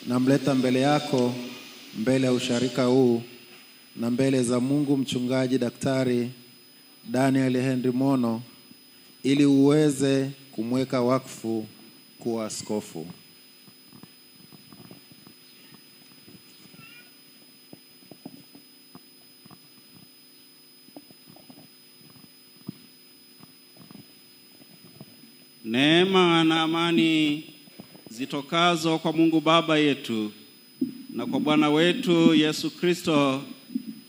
namleta mbele yako, mbele ya usharika huu na mbele za Mungu mchungaji Daktari Daniel Henry Mono, ili uweze kumweka wakfu kuwa askofu. Neema na amani zitokazo kwa Mungu Baba yetu na kwa Bwana wetu Yesu Kristo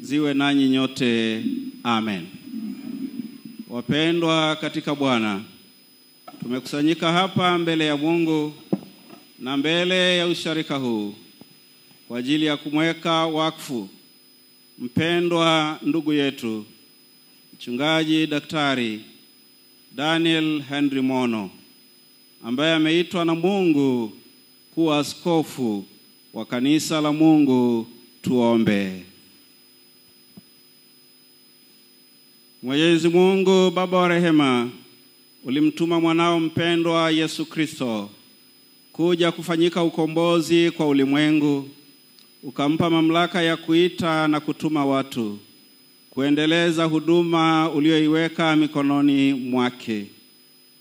ziwe nanyi nyote. Amen. Wapendwa katika Bwana, tumekusanyika hapa mbele ya Mungu na mbele ya usharika huu kwa ajili ya kumweka wakfu mpendwa ndugu yetu mchungaji Daktari Daniel Henry Mono, ambaye ameitwa na Mungu kuwa askofu wa kanisa la Mungu. Tuombe. Mwenyezi Mungu Baba wa rehema, ulimtuma mwanao mpendwa Yesu Kristo kuja kufanyika ukombozi kwa ulimwengu, ukampa mamlaka ya kuita na kutuma watu kuendeleza huduma ulioiweka mikononi mwake.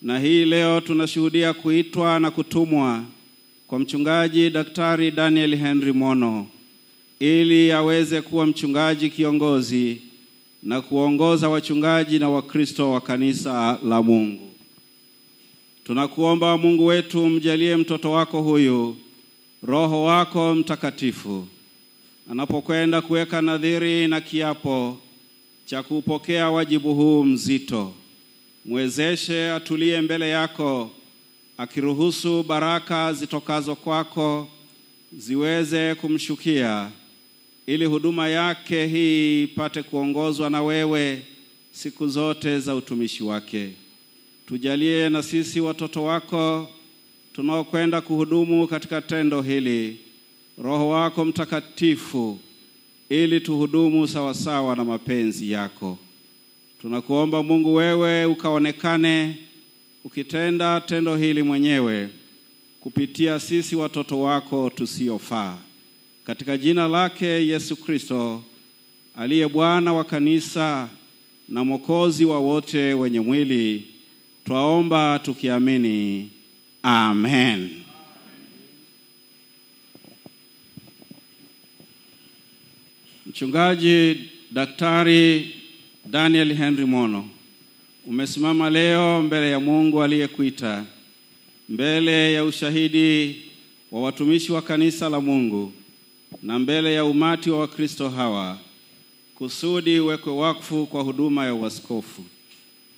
Na hii leo tunashuhudia kuitwa na kutumwa kwa mchungaji Daktari Daniel Henry Mono, ili aweze kuwa mchungaji kiongozi na kuongoza wachungaji na wakristo wa kanisa la Mungu. Tunakuomba Mungu wetu, mjalie mtoto wako huyu Roho wako Mtakatifu anapokwenda kuweka nadhiri na kiapo cha kupokea wajibu huu mzito. Mwezeshe atulie mbele yako, akiruhusu baraka zitokazo kwako ziweze kumshukia, ili huduma yake hii ipate kuongozwa na wewe siku zote za utumishi wake. Tujalie na sisi watoto wako tunaokwenda kuhudumu katika tendo hili Roho wako Mtakatifu, ili tuhudumu sawasawa na mapenzi yako. Tunakuomba Mungu, wewe ukaonekane ukitenda tendo hili mwenyewe kupitia sisi watoto wako tusiofaa. Katika jina lake Yesu Kristo, aliye Bwana wa kanisa na Mwokozi wa wote wenye mwili, twaomba tukiamini. Amen. Mchungaji Daktari Daniel Henry Mono, umesimama leo mbele ya Mungu aliyekuita, mbele ya ushahidi wa watumishi wa kanisa la Mungu na mbele ya umati wa Wakristo hawa, kusudi uwekwe wakfu kwa huduma ya uaskofu.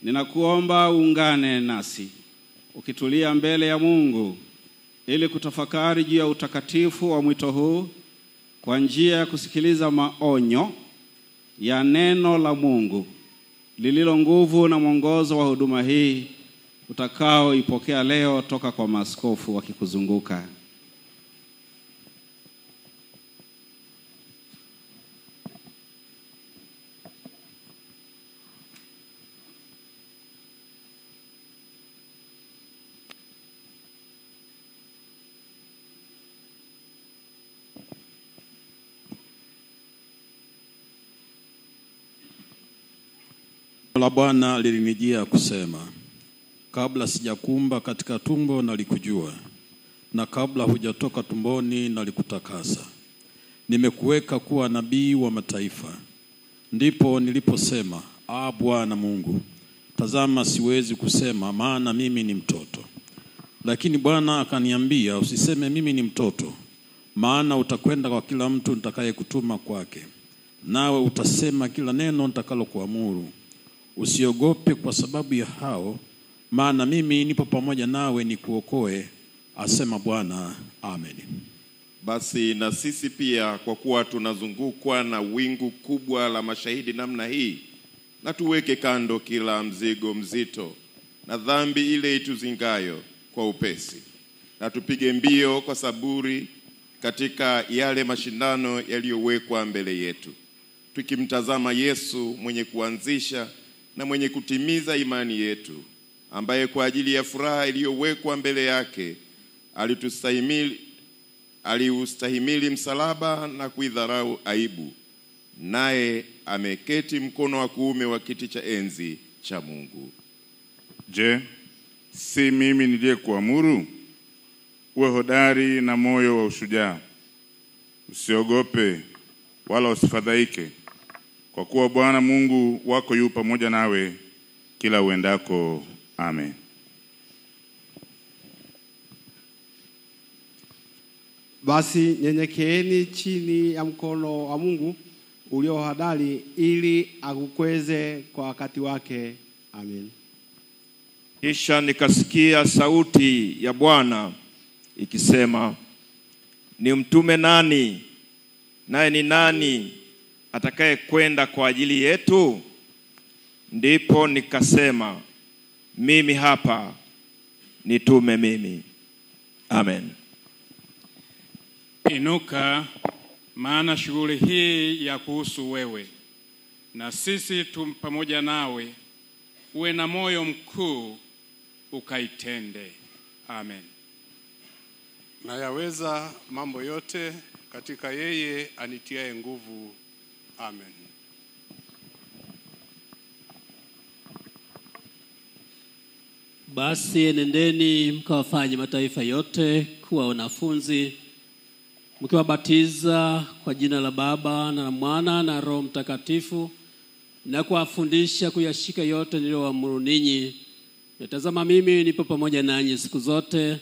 Ninakuomba uungane nasi ukitulia mbele ya Mungu, ili kutafakari juu ya utakatifu wa mwito huu kwa njia ya kusikiliza maonyo ya neno la Mungu lililo nguvu na mwongozo wa huduma hii utakao ipokea leo toka kwa maaskofu wakikuzunguka. La Bwana lilinijia kusema, kabla sijakuumba katika tumbo nalikujua, na kabla hujatoka tumboni nalikutakasa. Nimekuweka kuwa nabii wa mataifa. Ndipo niliposema, Bwana Mungu, tazama siwezi kusema, maana mimi ni mtoto. Lakini Bwana akaniambia, usiseme mimi ni mtoto, maana utakwenda kwa kila mtu nitakayekutuma kwake, nawe utasema kila neno nitakalokuamuru. Usiogope kwa sababu ya hao, maana mimi nipo pamoja nawe nikuokoe, asema Bwana. Amen. Basi na sisi pia, kwa kuwa tunazungukwa na wingu kubwa la mashahidi namna hii, na tuweke kando kila mzigo mzito na dhambi ile ituzingayo kwa upesi, na tupige mbio kwa saburi katika yale mashindano yaliyowekwa mbele yetu, tukimtazama Yesu mwenye kuanzisha na mwenye kutimiza imani yetu, ambaye kwa ajili ya furaha iliyowekwa mbele yake aliustahimili msalaba na kuidharau aibu, naye ameketi mkono wa kuume wa kiti cha enzi cha Mungu. Je, si mimi niliyekuamuru? Uwe hodari na moyo wa ushujaa. Usiogope wala usifadhaike, kwa kuwa Bwana Mungu wako yu pamoja nawe kila uendako. Amen. Basi nyenyekeeni chini ya mkono wa Mungu ulio hodari, ili akukweze kwa wakati wake. Amen. Kisha nikasikia sauti ya Bwana ikisema, ni mtume nani, naye ni nani atakaye kwenda kwa ajili yetu? Ndipo nikasema, mimi hapa, nitume mimi. Amen. Inuka, maana shughuli hii ya kuhusu wewe, na sisi tu pamoja nawe. Uwe na moyo mkuu, ukaitende. Amen. Na yaweza mambo yote katika yeye anitiaye nguvu. Amen. Basi nendeni mkawafanye mataifa yote kuwa wanafunzi, mkiwabatiza kwa jina la Baba na la Mwana na Roho Mtakatifu, na kuwafundisha kuyashika yote niliyowaamuru ninyi. Natazama mimi nipo pamoja nanyi siku zote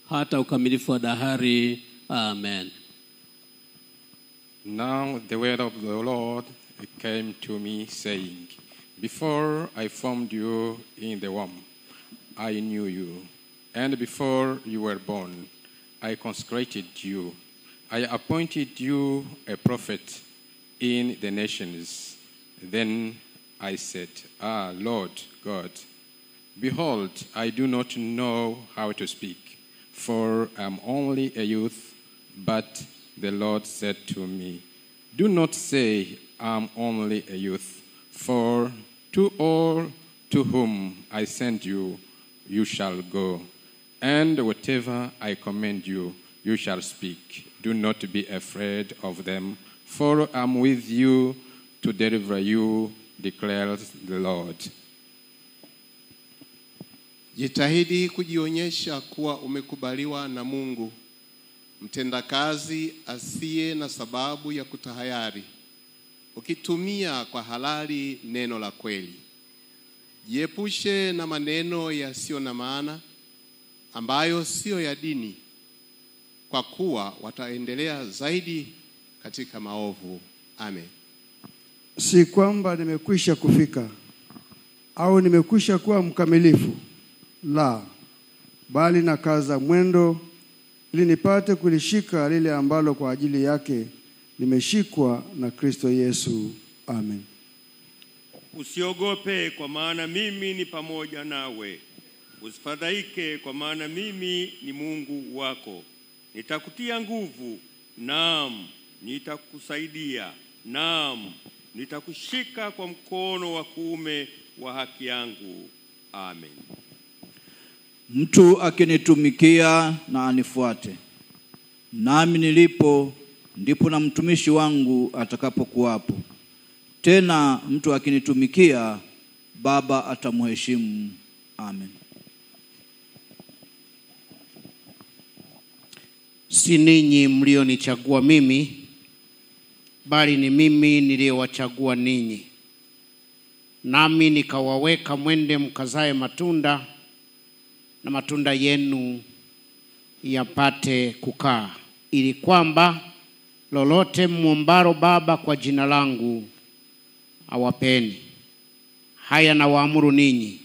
hata ukamilifu wa dahari. Amen. Now the word of the Lord came to me, saying, before I formed you in the womb, I knew you, and before you were born, I consecrated you. I appointed you a prophet in the nations. Then I said, Lord God, behold, I do not know how to speak, for I am only a youth. But the Lord said to me, do not say, I am only a youth, for to all to whom I send you, you shall go, and whatever I command you, you shall speak. Do not be afraid of them, for I am with you to deliver you, declares the Lord. Jitahidi kujionyesha kuwa umekubaliwa na Mungu, mtendakazi asiye na sababu ya kutahayari, ukitumia kwa halali neno la kweli. Jiepushe na maneno yasiyo na maana, ambayo sio ya dini, kwa kuwa wataendelea zaidi katika maovu. Amen. Si kwamba nimekwisha kufika au nimekwisha kuwa mkamilifu, la, bali nakaza mwendo ili nipate kulishika lile ambalo kwa ajili yake nimeshikwa na Kristo Yesu. Amen. Usiogope, kwa maana mimi ni pamoja nawe. Usifadhaike, kwa maana mimi ni Mungu wako. Nitakutia nguvu, naam, nitakusaidia, naam, nitakushika kwa mkono wa kuume wa haki yangu. Amen. Mtu akinitumikia na anifuate, nami nilipo ndipo na mtumishi wangu atakapokuwapo. Tena mtu akinitumikia, Baba atamheshimu. Amen. Si ninyi mlionichagua mimi, bali ni mimi niliyewachagua ninyi, nami nikawaweka mwende mkazae matunda, na matunda yenu yapate kukaa, ili kwamba lolote muombalo Baba kwa jina langu awapeni. Haya na waamuru ninyi,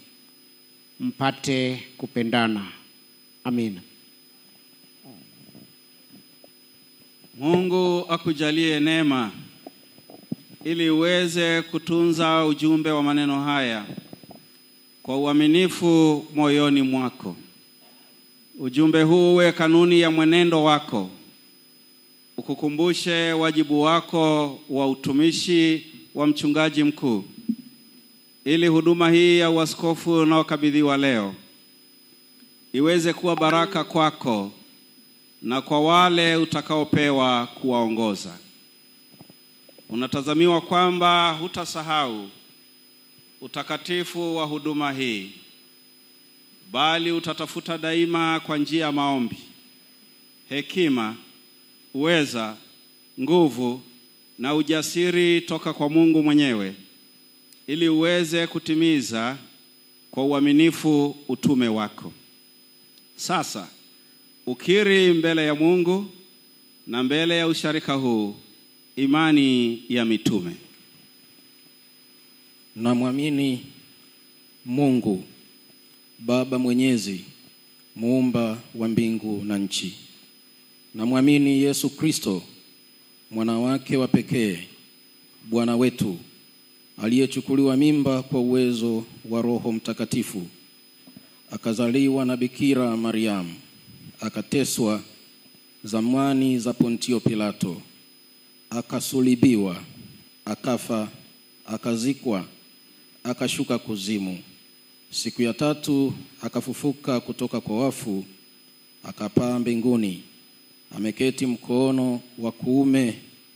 mpate kupendana. Amina. Mungu akujalie neema ili uweze kutunza ujumbe wa maneno haya kwa uaminifu moyoni mwako. Ujumbe huu uwe kanuni ya mwenendo wako, ukukumbushe wajibu wako wa utumishi wa mchungaji mkuu, ili huduma hii ya uaskofu unaokabidhiwa leo iweze kuwa baraka kwako na kwa wale utakaopewa kuwaongoza. Unatazamiwa kwamba hutasahau utakatifu wa huduma hii, bali utatafuta daima kwa njia ya maombi, hekima, uweza, nguvu na ujasiri toka kwa Mungu mwenyewe, ili uweze kutimiza kwa uaminifu utume wako. Sasa ukiri mbele ya Mungu na mbele ya usharika huu imani ya mitume. Namwamini Mungu Baba Mwenyezi, muumba wa mbingu na nchi. Namwamini Yesu Kristo, mwana wake wa pekee, Bwana wetu, aliyechukuliwa mimba kwa uwezo wa Roho Mtakatifu, akazaliwa na Bikira Mariamu, akateswa zamani za Pontio Pilato, akasulibiwa, akafa, akazikwa, akashuka kuzimu. Siku ya tatu akafufuka kutoka kwa wafu, akapaa mbinguni, ameketi mkono wa kuume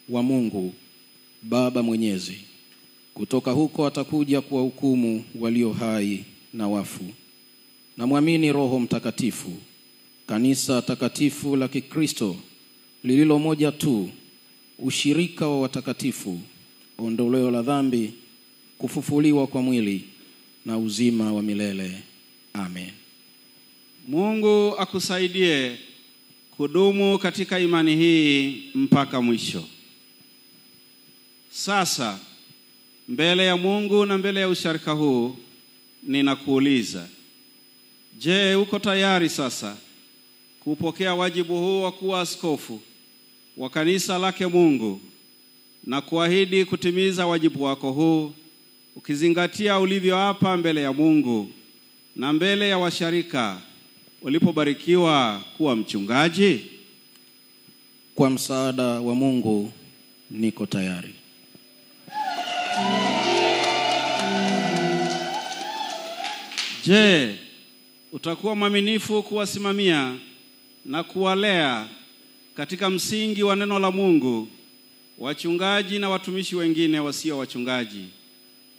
wa Mungu Baba Mwenyezi. Kutoka huko atakuja kuwahukumu walio hai na wafu. Namwamini Roho Mtakatifu, kanisa takatifu la Kikristo lililo moja tu, ushirika wa watakatifu, ondoleo la dhambi, kufufuliwa kwa mwili na uzima wa milele. Amen. Mungu akusaidie kudumu katika imani hii mpaka mwisho. Sasa mbele ya Mungu na mbele ya usharika huu ninakuuliza, je, uko tayari sasa kupokea wajibu huu wa kuwa askofu wa kanisa lake Mungu na kuahidi kutimiza wajibu wako huu ukizingatia ulivyoapa mbele ya Mungu na mbele ya washarika ulipobarikiwa kuwa mchungaji? Kwa msaada wa Mungu niko tayari. Je, utakuwa mwaminifu kuwasimamia na kuwalea katika msingi wa neno la Mungu wachungaji na watumishi wengine wasio wachungaji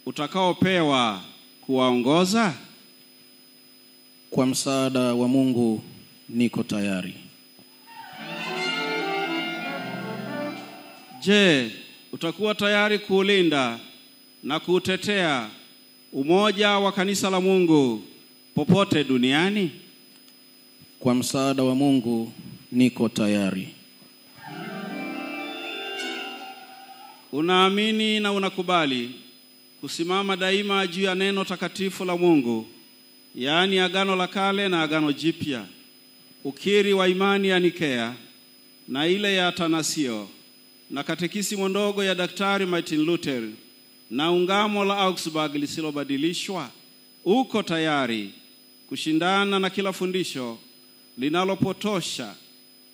utakaopewa kuwaongoza? Kwa msaada wa Mungu niko tayari. Je, utakuwa tayari kuulinda na kuutetea umoja wa kanisa la Mungu popote duniani? Kwa msaada wa Mungu niko tayari. Unaamini na unakubali kusimama daima juu ya neno takatifu la Mungu, yaani Agano la Kale na Agano Jipya, ukiri wa imani ya Nikea na ile ya Atanasio na katekisimu ndogo ya Daktari Martin Luther na ungamo la Augsburg lisilobadilishwa? Uko tayari kushindana na kila fundisho linalopotosha,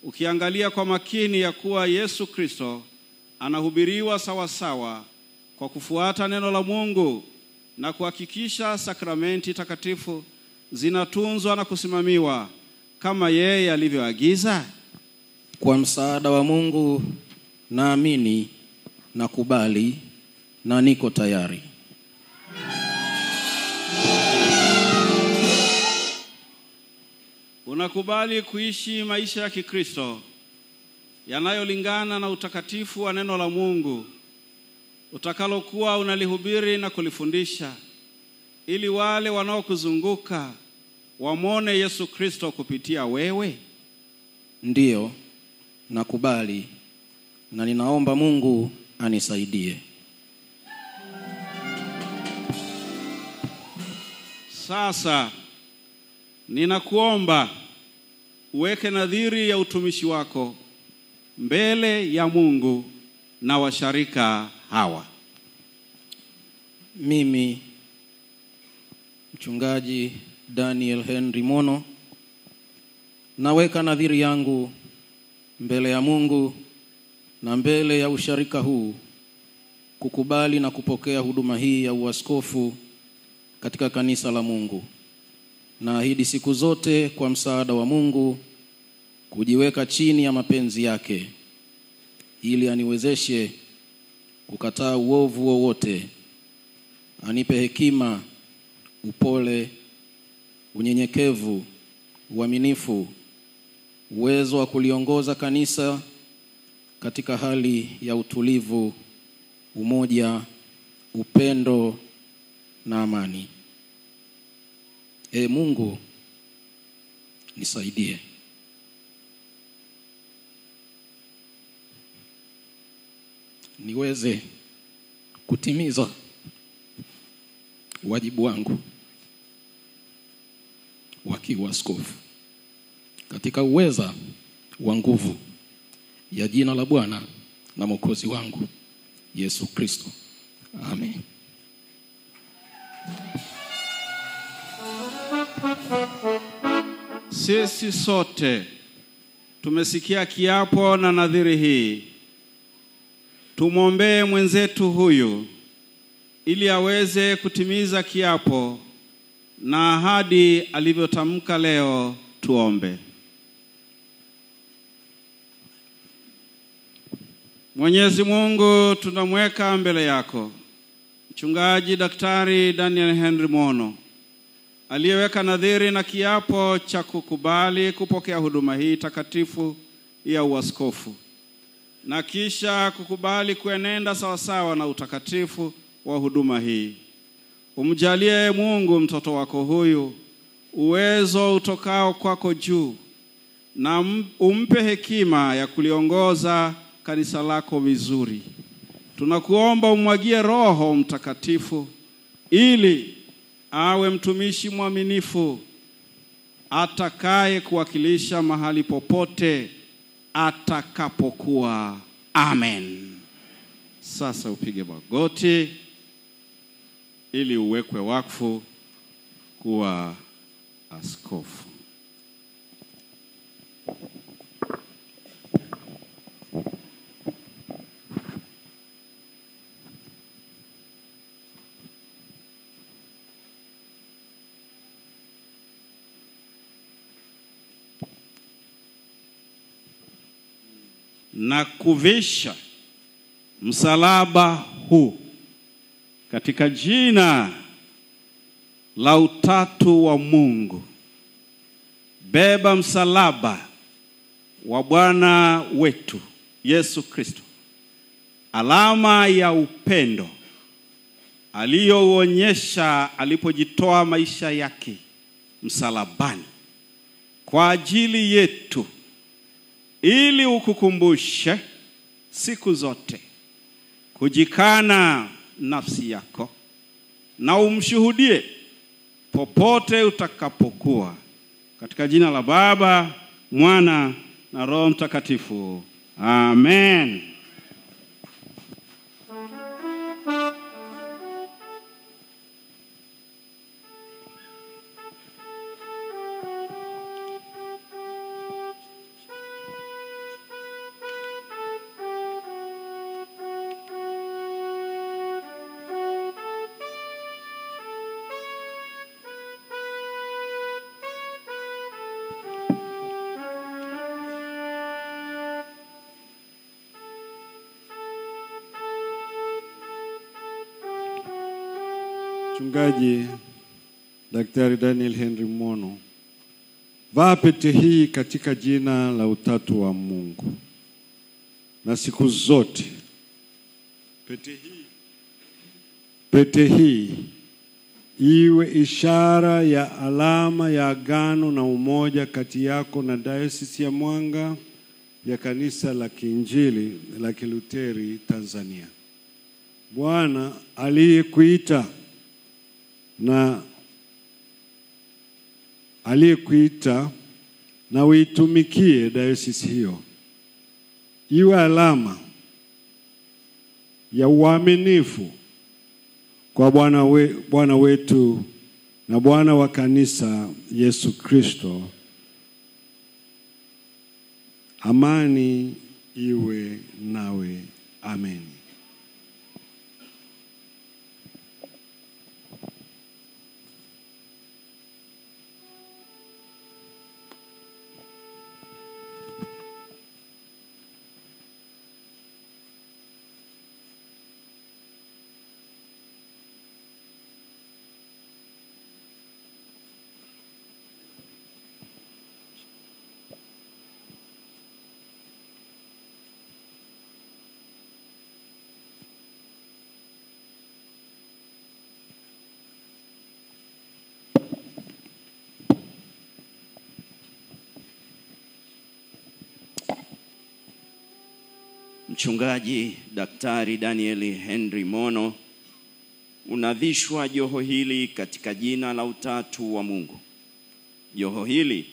ukiangalia kwa makini ya kuwa Yesu Kristo anahubiriwa sawa sawa kwa kufuata neno la Mungu na kuhakikisha sakramenti takatifu zinatunzwa na kusimamiwa kama yeye alivyoagiza? Kwa msaada wa Mungu naamini, nakubali na niko tayari. Unakubali kuishi maisha ya Kikristo yanayolingana na utakatifu wa neno la Mungu utakalokuwa unalihubiri na kulifundisha, ili wale wanaokuzunguka wamwone Yesu Kristo kupitia wewe? Ndiyo, nakubali na ninaomba Mungu anisaidie. Sasa ninakuomba uweke nadhiri ya utumishi wako mbele ya Mungu na washarika hawa. Mimi Mchungaji Daniel Henry Mono naweka nadhiri yangu mbele ya Mungu na mbele ya usharika huu kukubali na kupokea huduma hii ya uaskofu katika kanisa la Mungu. Naahidi siku zote kwa msaada wa Mungu kujiweka chini ya mapenzi yake, ili aniwezeshe kukataa uovu wowote. Anipe hekima, upole, unyenyekevu, uaminifu, uwezo wa kuliongoza kanisa katika hali ya utulivu, umoja, upendo na amani. Mungu, nisaidie. Niweze kutimiza wajibu wangu wa kiuaskofu katika uweza wa nguvu ya jina la Bwana na Mwokozi wangu Yesu Kristo. Amen. Sisi sote tumesikia kiapo na nadhiri hii. Tumwombee mwenzetu huyu ili aweze kutimiza kiapo na ahadi alivyotamka leo. Tuombe. Mwenyezi Mungu, tunamweka mbele yako Mchungaji Daktari Daniel Henry Mono, aliyeweka nadhiri na kiapo cha kukubali kupokea huduma hii takatifu ya uaskofu, na kisha kukubali kuenenda sawasawa na utakatifu wa huduma hii. Umjalie Mungu mtoto wako huyu uwezo utokao kwako juu, na umpe hekima ya kuliongoza kanisa lako vizuri. Tunakuomba umwagie Roho Mtakatifu ili awe mtumishi mwaminifu atakaye kuwakilisha mahali popote atakapokuwa. Amen. Sasa upige magoti ili uwekwe wakfu kuwa askofu. Na kuvisha msalaba huu katika jina la utatu wa Mungu. Beba msalaba wa Bwana wetu Yesu Kristo, alama ya upendo aliyouonyesha alipojitoa maisha yake msalabani kwa ajili yetu, ili ukukumbushe siku zote kujikana nafsi yako na umshuhudie popote utakapokuwa. Katika jina la Baba, Mwana na Roho Mtakatifu. Amen. Mchungaji Daktari Daniel Henry Mono, vaa pete hii katika jina la utatu wa Mungu, na siku zote pete hii iwe ishara ya alama ya agano na umoja kati yako na Dayosisi ya Mwanga ya Kanisa la Kiinjili la Kiluteri Tanzania. Bwana aliyekuita na uitumikie dayosisi hiyo, iwe alama ya uaminifu kwa Bwana wetu na Bwana wa kanisa Yesu Kristo. Amani iwe nawe. Amen. Mchungaji Daktari Daniel Henry Mono, unavishwa joho hili katika jina la utatu wa Mungu. Joho hili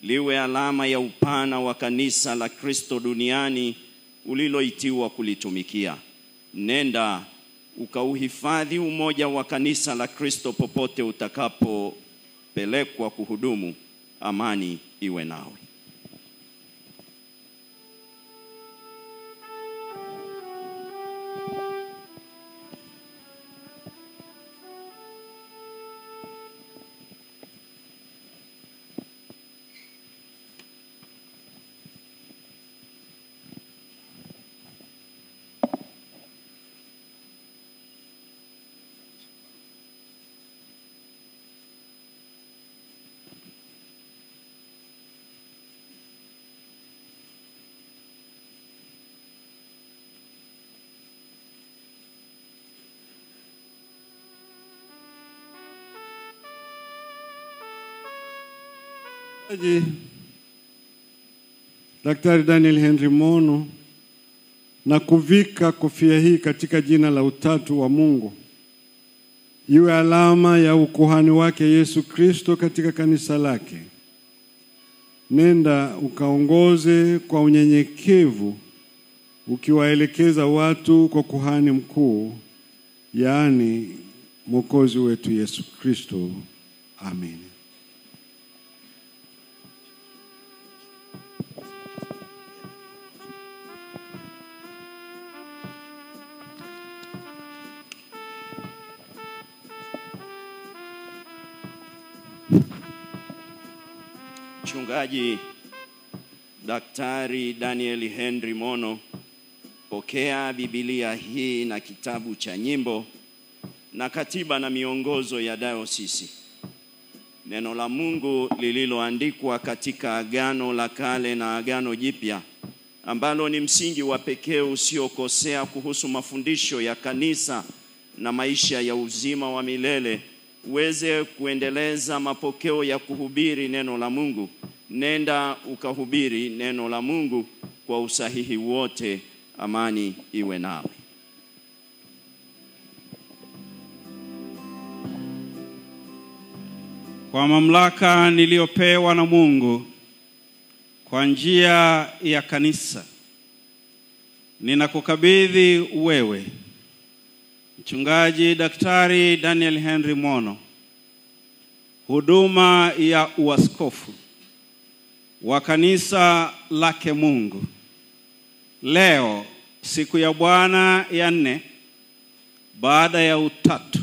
liwe alama ya upana wa kanisa la Kristo duniani uliloitiwa kulitumikia. Nenda ukauhifadhi umoja wa kanisa la Kristo popote utakapopelekwa kuhudumu. Amani iwe nawe. Daktari Daniel Henry Mono na kuvika kofia hii katika jina la utatu wa Mungu, iwe alama ya ukuhani wake Yesu Kristo katika kanisa lake. Nenda ukaongoze kwa unyenyekevu ukiwaelekeza watu kwa kuhani mkuu, yaani Mwokozi wetu Yesu Kristo. Amen. Mchungaji Daktari Daniel Henry Mono, pokea Biblia hii na kitabu cha nyimbo na katiba na miongozo ya dayosisi. Neno la Mungu lililoandikwa katika Agano la Kale na Agano Jipya, ambalo ni msingi wa pekee usiokosea kuhusu mafundisho ya kanisa na maisha ya uzima wa milele, uweze kuendeleza mapokeo ya kuhubiri neno la Mungu. Nenda ukahubiri neno la Mungu kwa usahihi wote. Amani iwe nawe. Kwa mamlaka niliyopewa na Mungu kwa njia ya kanisa, ninakukabidhi wewe, Mchungaji Daktari Daniel Henry Mono, huduma ya uaskofu wa kanisa lake Mungu. Leo, siku ya Bwana ya 4 baada ya utatu,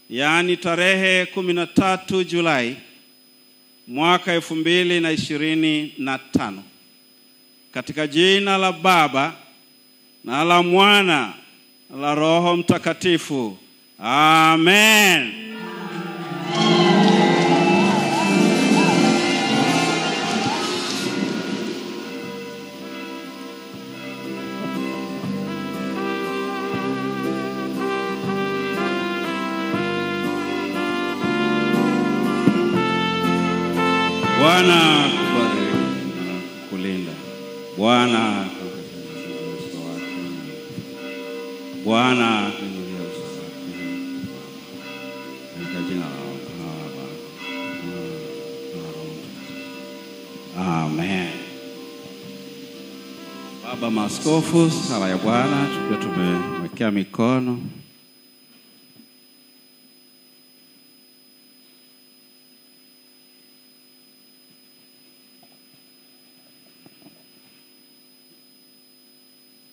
yaani tarehe 13 Julai mwaka 2025, katika jina la Baba na la Mwana na la Roho Mtakatifu. Amen. Bwana kubariki na kulinda. Bwana Bwana katika jina la Baba. Amen. Baba Maaskofu, sala ya Bwana tukiwa tumewekea mikono.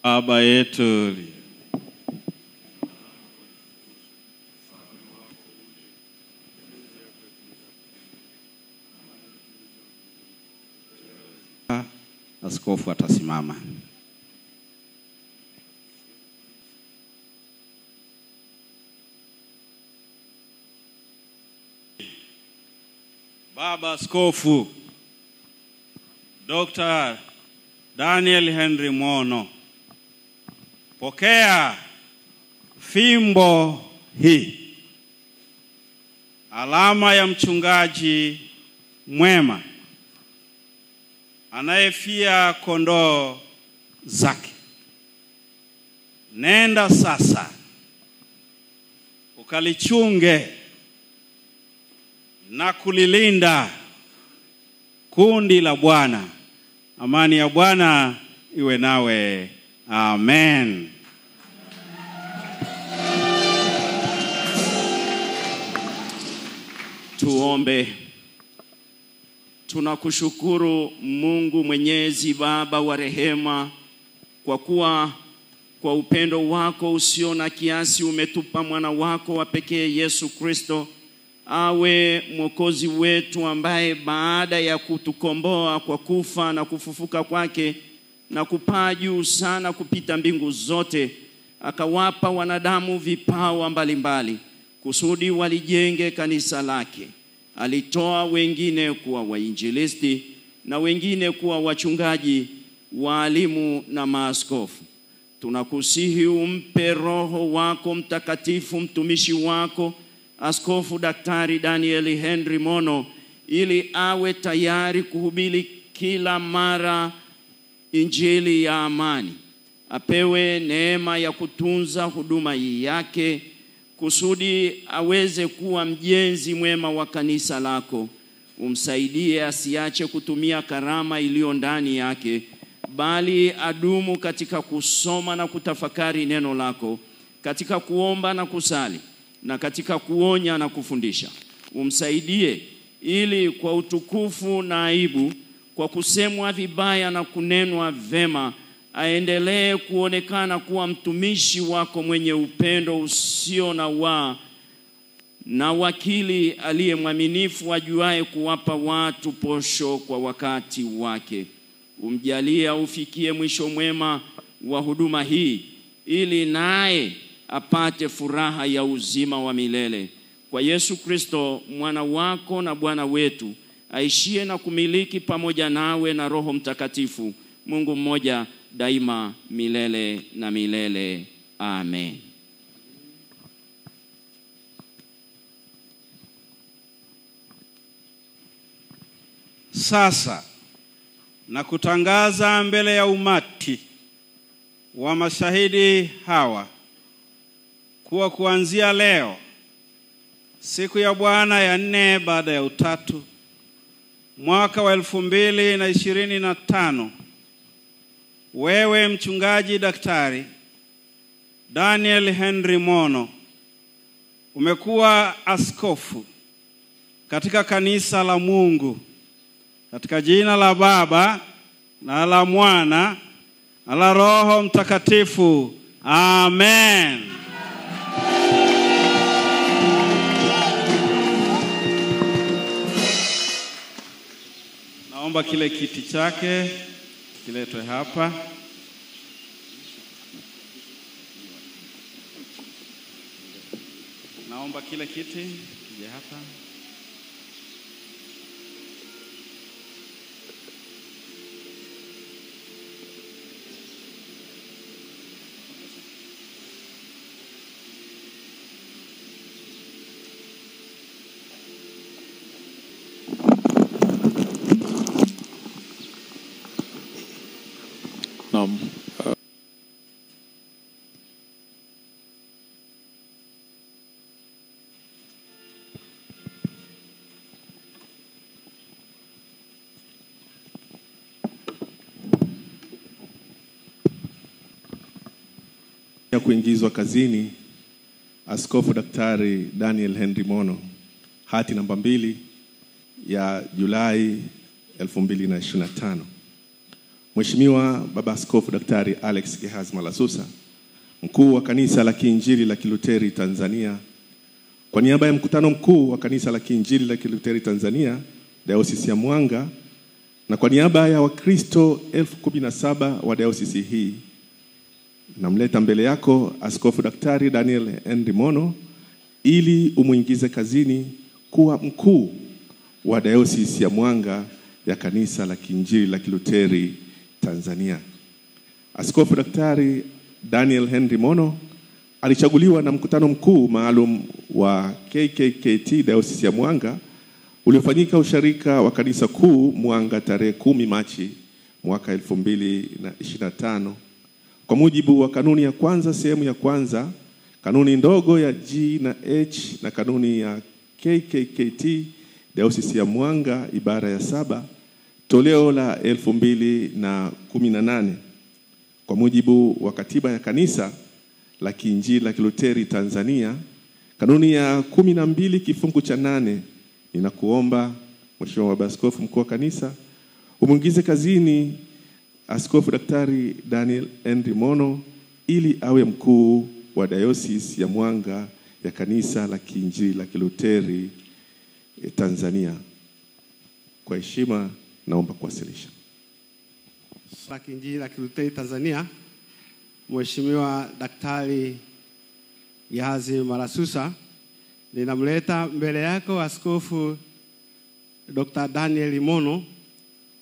Baba yetu askofu atasimama. Baba Askofu Dr. Daniel Henry Mono, pokea fimbo hii, alama ya mchungaji mwema anayefia kondoo zake. nenda sasa ukalichunge na kulilinda kundi la Bwana. Amani ya Bwana iwe nawe. Amen. Tuombe. Tunakushukuru Mungu Mwenyezi, Baba wa rehema, kwa kuwa kwa upendo wako usio na kiasi umetupa mwana wako wa pekee Yesu Kristo awe mwokozi wetu, ambaye baada ya kutukomboa kwa kufa na kufufuka kwake na kupaa juu sana kupita mbingu zote, akawapa wanadamu vipawa mbalimbali kusudi walijenge kanisa lake. Alitoa wengine kuwa wainjilisti na wengine kuwa wachungaji, walimu na maaskofu. Tunakusihi umpe Roho wako Mtakatifu mtumishi wako Askofu Daktari Daniel Henry Mono, ili awe tayari kuhubiri kila mara injili ya amani. Apewe neema ya kutunza huduma yake kusudi aweze kuwa mjenzi mwema wa kanisa lako. Umsaidie asiache kutumia karama iliyo ndani yake, bali adumu katika kusoma na kutafakari neno lako, katika kuomba na kusali, na katika kuonya na kufundisha. Umsaidie ili kwa utukufu na aibu, kwa kusemwa vibaya na kunenwa vema, aendelee kuonekana kuwa mtumishi wako mwenye upendo usio na wakili aliye mwaminifu, ajuaye kuwapa watu posho kwa wakati wake. Umjalie ufikie mwisho mwema wa huduma hii, ili naye apate furaha ya uzima wa milele. Kwa Yesu Kristo mwana wako na Bwana wetu, aishie na kumiliki pamoja nawe na Roho Mtakatifu, Mungu mmoja daima milele na milele. Amen. Sasa na kutangaza mbele ya umati wa mashahidi hawa kuwa kuanzia leo, siku ya Bwana ya 4 baada ya utatu, mwaka wa 2025, wewe mchungaji Daktari Daniel Henry Mono umekuwa askofu katika kanisa la Mungu, katika jina la Baba na la Mwana na la Roho Mtakatifu. Amen. Naomba kile kiti chake kiletwe hapa. Naomba kile kiti kije hapa. Ya kuingizwa kazini Askofu Daktari Daniel Henry Mono, hati namba 2 ya Julai 2025. Mheshimiwa Baba Askofu Daktari Alex Gehazi Malasusa, mkuu wa Kanisa la Kiinjili la Kiluteri Tanzania, kwa niaba ya mkutano mkuu wa Kanisa la Kiinjili la Kiluteri Tanzania Dayosisi ya Mwanga, na kwa niaba ya Wakristo 17,000 wa dayosisi hii, namleta mbele yako Askofu Daktari Daniel Henry Mono ili umuingize kazini kuwa mkuu wa Dayosisi ya Mwanga ya Kanisa la Kiinjili la Kiluteri Tanzania. Askofu Daktari Daniel Henry Mono alichaguliwa na mkutano mkuu maalum wa KKKT Dayosisi ya Mwanga uliofanyika usharika wa Kanisa Kuu Mwanga tarehe 10 Machi mwaka 2025 kwa mujibu wa kanuni ya kwanza sehemu ya kwanza, kanuni ndogo ya G na H na kanuni ya KKKT Dayosisi ya Mwanga ibara ya 7 toleo la 2018, kwa mujibu wa katiba ya Kanisa la Kiinjili la Kiluteri Tanzania kanuni ya 12 kifungu cha 8, ninakuomba Mheshimiwa Baba Askofu Mkuu wa Kanisa umwingize kazini Askofu Daktari Daniel Henry Mono ili awe mkuu wa Dayosisi ya Mwanga ya Kanisa la Kiinjili la Kiluteri Tanzania. Kwa heshima naomba kuwasilisha. La Kiinjili la Kiluteri Tanzania, Mheshimiwa Daktari Gehazi Malasusa, ninamleta mbele yako Askofu Dr. Daniel Mono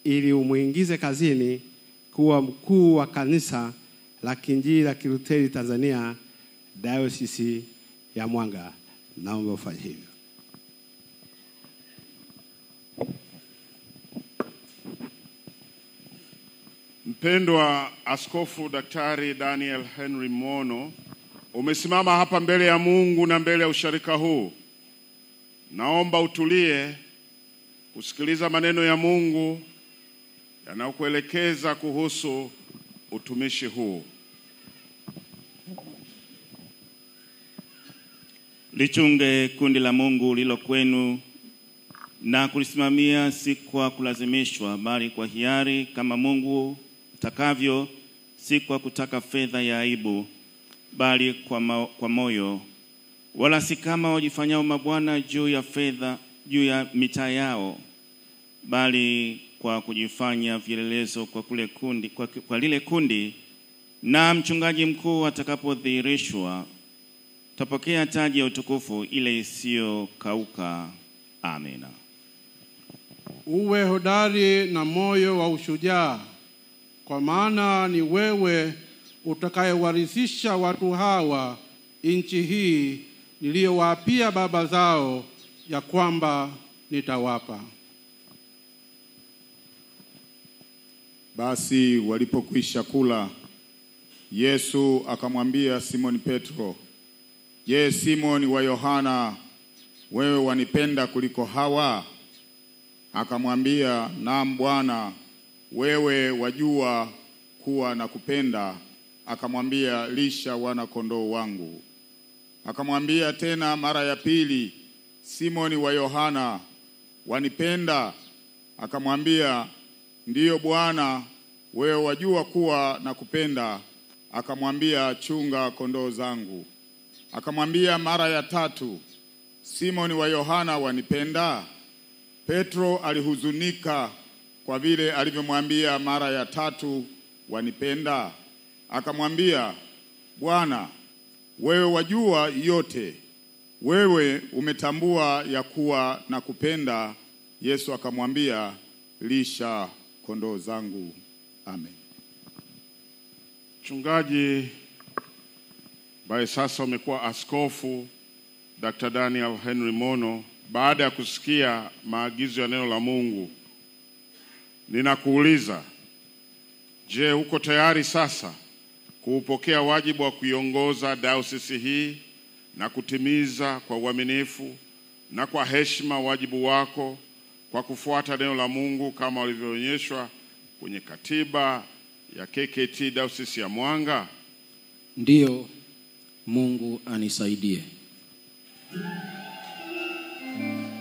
ili umuingize kazini kuwa mkuu wa Kanisa la Kiinjili la Kiluteri Tanzania Dayosisi ya Mwanga. Naomba ufanye hivyo. Mpendwa Askofu Daktari Daniel Henry Mono, umesimama hapa mbele ya Mungu na mbele ya usharika huu. Naomba utulie kusikiliza maneno ya Mungu yanayokuelekeza kuhusu utumishi huu. Lichunge kundi la Mungu lilo kwenu na kulisimamia, si kwa kulazimishwa bali kwa hiari kama Mungu takavyo, si kwa kutaka fedha ya aibu bali kwa moyo, wala si kama wajifanyao mabwana juu ya fedha, juu ya mitaa yao, bali kwa kujifanya vielelezo kwa lile kundi, na mchungaji mkuu atakapodhihirishwa tapokea taji ya utukufu ile isiyokauka. Amina. Uwe hodari na moyo wa ushujaa, kwa maana ni wewe utakayewarithisha watu hawa nchi hii niliyowaapia baba zao ya kwamba nitawapa. Basi walipokwisha kula, Yesu akamwambia Simoni Petro, "Je, Simoni wa Yohana, wewe wanipenda kuliko hawa?" Akamwambia, "Naam Bwana, wewe wajua kuwa nakupenda." Akamwambia, "Lisha wana kondoo wangu." Akamwambia tena mara ya pili, "Simoni wa Yohana, wanipenda?" Akamwambia, "Ndiyo Bwana, wewe wajua kuwa nakupenda." Akamwambia, "Chunga kondoo zangu." Akamwambia mara ya tatu, "Simoni wa Yohana, wanipenda?" Petro alihuzunika kwa vile alivyomwambia mara ya tatu, "Wanipenda?" Akamwambia, "Bwana, wewe wajua yote. Wewe umetambua ya kuwa nakupenda." Yesu akamwambia, "Lisha kondoo zangu." Amen. Mchungaji ambaye sasa umekuwa askofu Dr. Daniel Henry Mono, baada ya kusikia maagizo ya neno la Mungu, ninakuuliza, je, uko tayari sasa kuupokea wajibu wa kuiongoza dayosisi hii na kutimiza kwa uaminifu na kwa heshima wajibu wako kwa kufuata neno la Mungu kama ulivyoonyeshwa kwenye katiba ya KKT Dayosisi ya Mwanga? Ndiyo, Mungu anisaidie.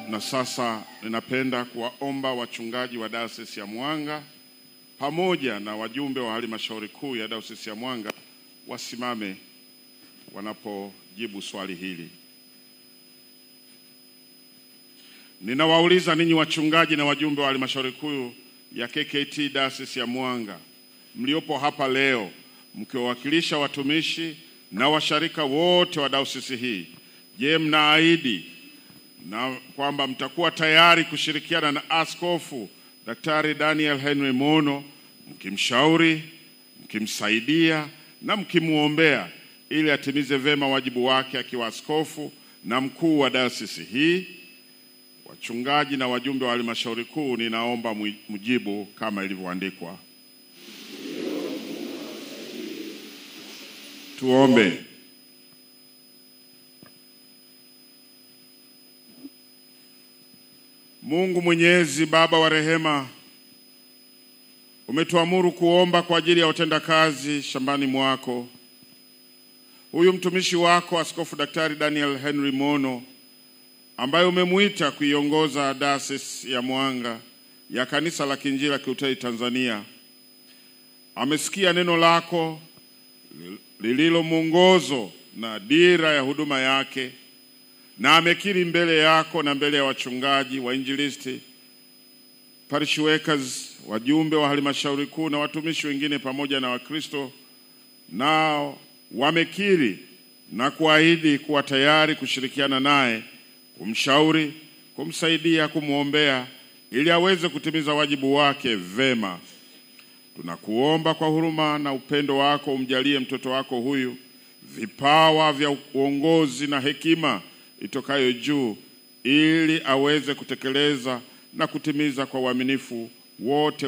Na sasa ninapenda kuwaomba wachungaji wa Dayosisi ya Mwanga pamoja na wajumbe wa halmashauri kuu ya Dayosisi ya Mwanga wasimame wanapojibu swali hili. Ninawauliza ninyi wachungaji na wajumbe wa halmashauri kuu ya KKT Dayosisi ya Mwanga mliopo hapa leo mkiwakilisha watumishi na washarika wote wa dayosisi hii, je, mnaahidi na kwamba mtakuwa tayari kushirikiana na Askofu Daktari Daniel Henry Mono, mkimshauri, mkimsaidia na mkimuombea ili atimize vema wajibu wake akiwa askofu na mkuu wa dayosisi hii? Wachungaji na wajumbe wa halmashauri kuu, ninaomba mjibu kama ilivyoandikwa. Tuombe. Mungu Mwenyezi, Baba wa rehema, umetuamuru kuomba kwa ajili ya utendakazi shambani mwako. Huyu mtumishi wako Askofu Daktari Daniel Henry Mono, ambaye umemuita kuiongoza Dayosisi ya Mwanga ya Kanisa la Kiinjili la Kilutheri Tanzania, amesikia neno lako lililo mwongozo na dira ya huduma yake, na amekiri mbele yako na mbele ya wachungaji, wainjilisti, parish workers, wajumbe wa halmashauri kuu na watumishi wengine pamoja na Wakristo, nao wamekiri na kuahidi kuwa tayari kushirikiana naye, kumshauri, kumsaidia, kumwombea ili aweze kutimiza wajibu wake vema. Tunakuomba kwa huruma na upendo wako umjalie mtoto wako huyu vipawa vya uongozi na hekima itokayo juu, ili aweze kutekeleza na kutimiza kwa uaminifu wote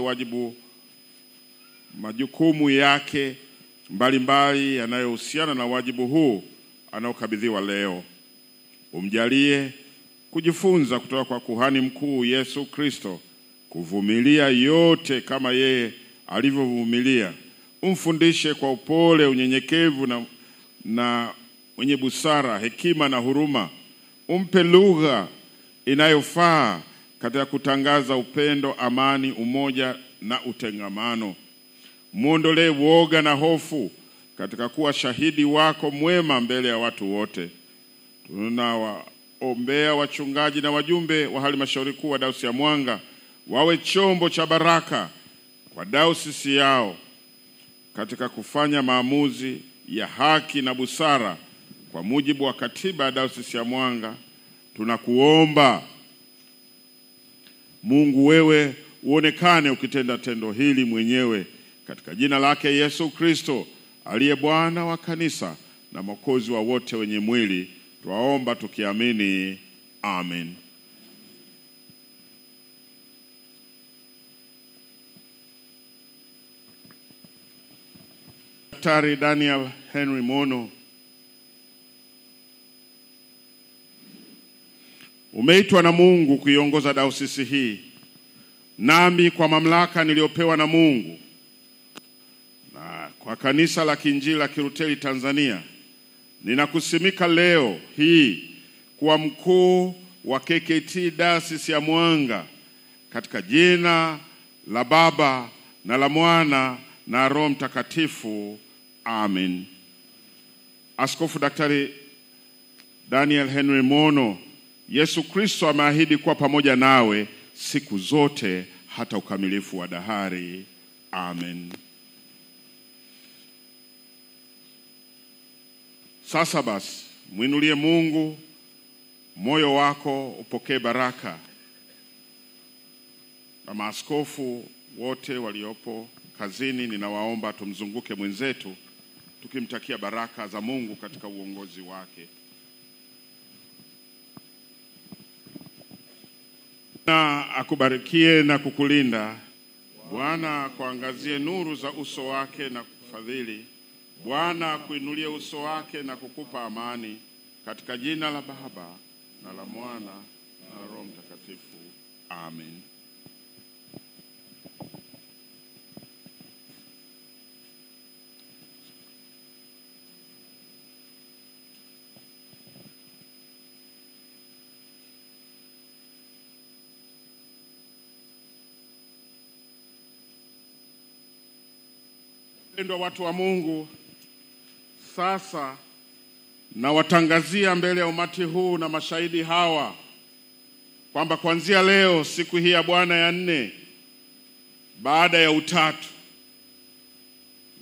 majukumu yake mbalimbali yanayohusiana na wajibu huu anaokabidhiwa leo. Umjalie kujifunza kutoka kwa kuhani mkuu Yesu Kristo, kuvumilia yote kama yeye alivyovumilia. Umfundishe kwa upole, unyenyekevu na mwenye busara, hekima na huruma. Umpe lugha inayofaa katika kutangaza upendo, amani, umoja na utengamano. Muondolee woga na hofu katika kuwa shahidi wako mwema mbele ya watu wote. Tunawaombea wachungaji na wajumbe wa halmashauri kuu wa Dayosisi ya Mwanga wawe chombo cha baraka kwa dayosisi yao katika kufanya maamuzi ya haki na busara kwa mujibu wa katiba ya Dayosisi ya Mwanga. Tunakuomba Mungu, wewe uonekane ukitenda tendo hili mwenyewe, katika jina lake Yesu Kristo aliye Bwana wa kanisa na Mwokozi wa wote wenye mwili, twaomba tukiamini. Amen. Daktari Daniel Henry Mono, umeitwa na Mungu kuiongoza dayosisi hii, nami kwa mamlaka niliyopewa na Mungu na kwa Kanisa la Kiinjili la Kilutheri Tanzania, ninakusimika leo hii kuwa mkuu wa KKT Dayosisi ya Mwanga, katika jina la Baba na la Mwana na Roho Mtakatifu. Amen. Askofu Daktari Daniel Henry Mono, Yesu Kristo ameahidi kuwa pamoja nawe siku zote hata ukamilifu wa dahari. Amen. Sasa basi, mwinulie Mungu moyo wako, upokee baraka. Na maaskofu wote waliopo kazini, ninawaomba tumzunguke mwenzetu tukimtakia baraka za Mungu katika uongozi wake. Na akubarikie na kukulinda. Bwana akuangazie nuru za uso wake na kukufadhili. Bwana akuinulie uso wake na kukupa amani, katika jina la Baba na la Mwana na Roho Mtakatifu. Amen. Wapendwa watu wa Mungu, sasa na watangazia mbele ya umati huu na mashahidi hawa kwamba kuanzia leo, siku hii ya Bwana ya 4 baada ya utatu,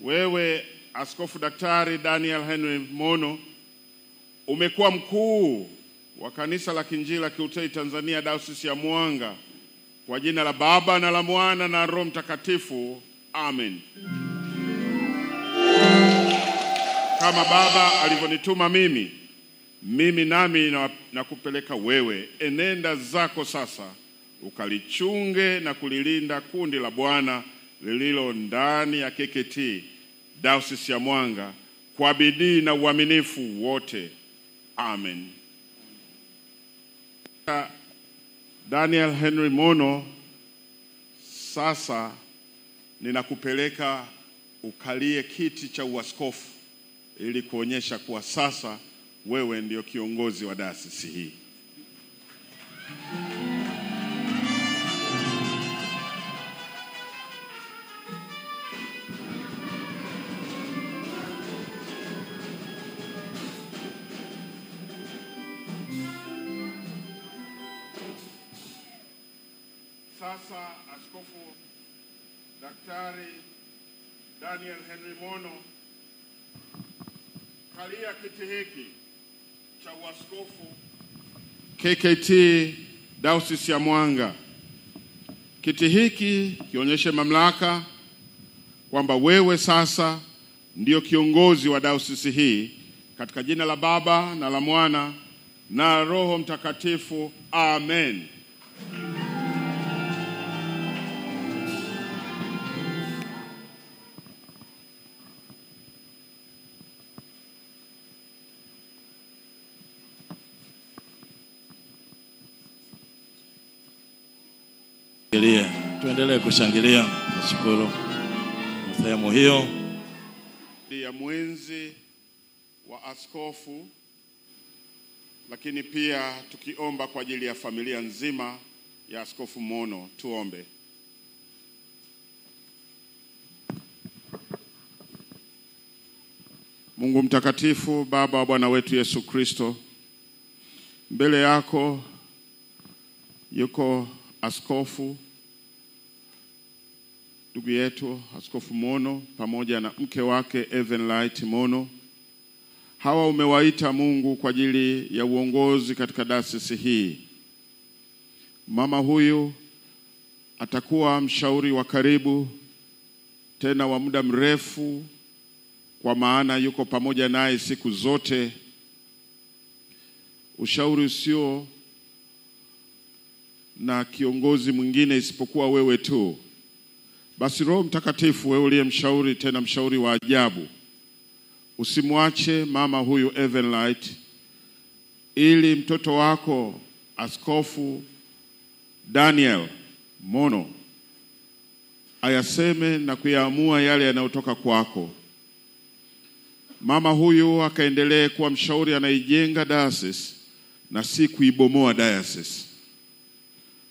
wewe Askofu Daktari Daniel Henry Mono umekuwa mkuu wa Kanisa la Kiinjili la Kilutheri Tanzania Dayosisi ya Mwanga, kwa jina la Baba na la Mwana na Roho Mtakatifu. Amen. Kama Baba alivyonituma mimi nami nakupeleka wewe. Enenda zako sasa, ukalichunge na kulilinda kundi la Bwana lililo ndani ya KKT Dayosisi ya Mwanga, kwa bidii na uaminifu wote. Amen. Daniel Henry Mono, sasa ninakupeleka ukalie kiti cha uaskofu ili kuonyesha kuwa sasa wewe ndio kiongozi wa dayosisi hii. Sasa Askofu Daktari Daniel Henry Mono, kalia kiti hiki cha uaskofu KKT Dayosisi ya Mwanga. Kiti hiki kionyeshe mamlaka kwamba wewe sasa ndio kiongozi wa dayosisi hii, katika jina la Baba na la Mwana na Roho Mtakatifu. Amen. Tuendelee kushangilia. Nashukuru sehemu hiyo ya mwenzi wa askofu, lakini pia tukiomba kwa ajili ya familia nzima ya Askofu Mono. Tuombe. Mungu mtakatifu, Baba wa Bwana wetu Yesu Kristo, mbele yako yuko askofu ndugu yetu Askofu Mono pamoja na mke wake Evenlight Mono. Hawa umewaita Mungu kwa ajili ya uongozi katika dayosisi hii. Mama huyu atakuwa mshauri wa karibu tena wa muda mrefu, kwa maana yuko pamoja naye siku zote. Ushauri usio na kiongozi mwingine isipokuwa wewe tu. Basi Roho Mtakatifu, wewe uliye mshauri tena mshauri wa ajabu, usimwache mama huyu Evenlight, ili mtoto wako Askofu Daniel Mono ayaseme na kuyaamua yale yanayotoka kwako. Mama huyu akaendelee kuwa mshauri anayejenga dayosisi na si kuibomoa dayosisi.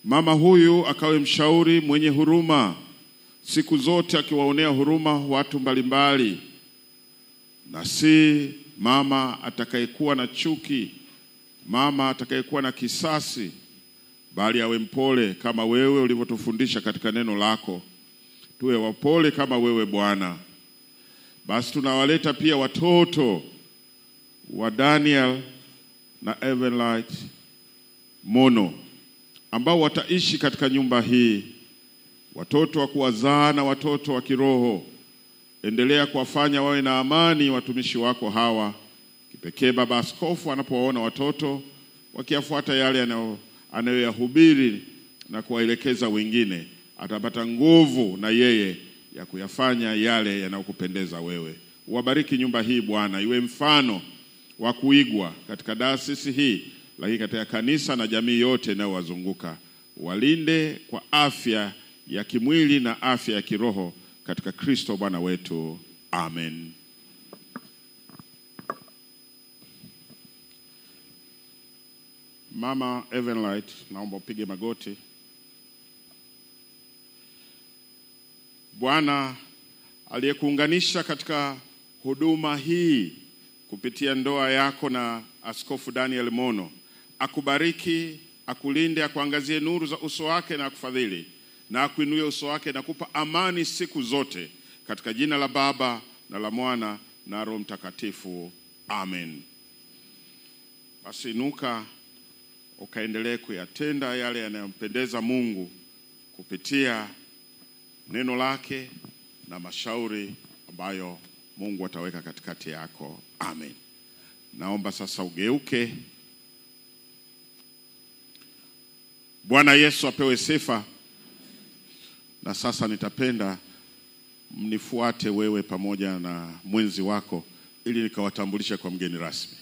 Mama huyu akawe mshauri mwenye huruma, siku zote akiwaonea huruma watu mbalimbali, na si mama atakayekuwa na chuki, mama atakayekuwa na kisasi, bali awe mpole kama wewe ulivyotufundisha katika neno lako. Tuwe wapole kama wewe Bwana. Basi tunawaleta pia watoto wa Daniel na Evenlight Mono ambao wataishi katika nyumba hii, watoto wa kuwazaa na watoto wa kiroho. Endelea kuwafanya wawe na amani watumishi wako hawa. Kipekee Baba Askofu anapowaona watoto wakiyafuata yale anayoyahubiri na kuwaelekeza wengine, atapata nguvu na yeye ya kuyafanya yale yanayokupendeza wewe. Uwabariki nyumba hii Bwana, iwe mfano wa kuigwa katika dayosisi hii, lakini katika kanisa na jamii yote inayowazunguka. Walinde kwa afya ya kimwili na afya ya kiroho katika Kristo Bwana wetu. Amen. Mama Evenlight, naomba upige magoti. Bwana aliyekuunganisha katika huduma hii kupitia ndoa yako na Askofu Daniel Mono, akubariki, akulinde, akuangazie nuru za uso wake na akufadhili, na akuinulie uso wake na kupa amani siku zote, katika jina la Baba na la Mwana na Roho Mtakatifu. Amen. Basi inuka ukaendelee kuyatenda yale yanayompendeza Mungu kupitia neno lake na mashauri ambayo Mungu ataweka katikati yako. Amen. Naomba sasa ugeuke. Bwana Yesu apewe sifa. Na sasa nitapenda mnifuate wewe pamoja na mwenzi wako ili nikawatambulishe kwa mgeni rasmi.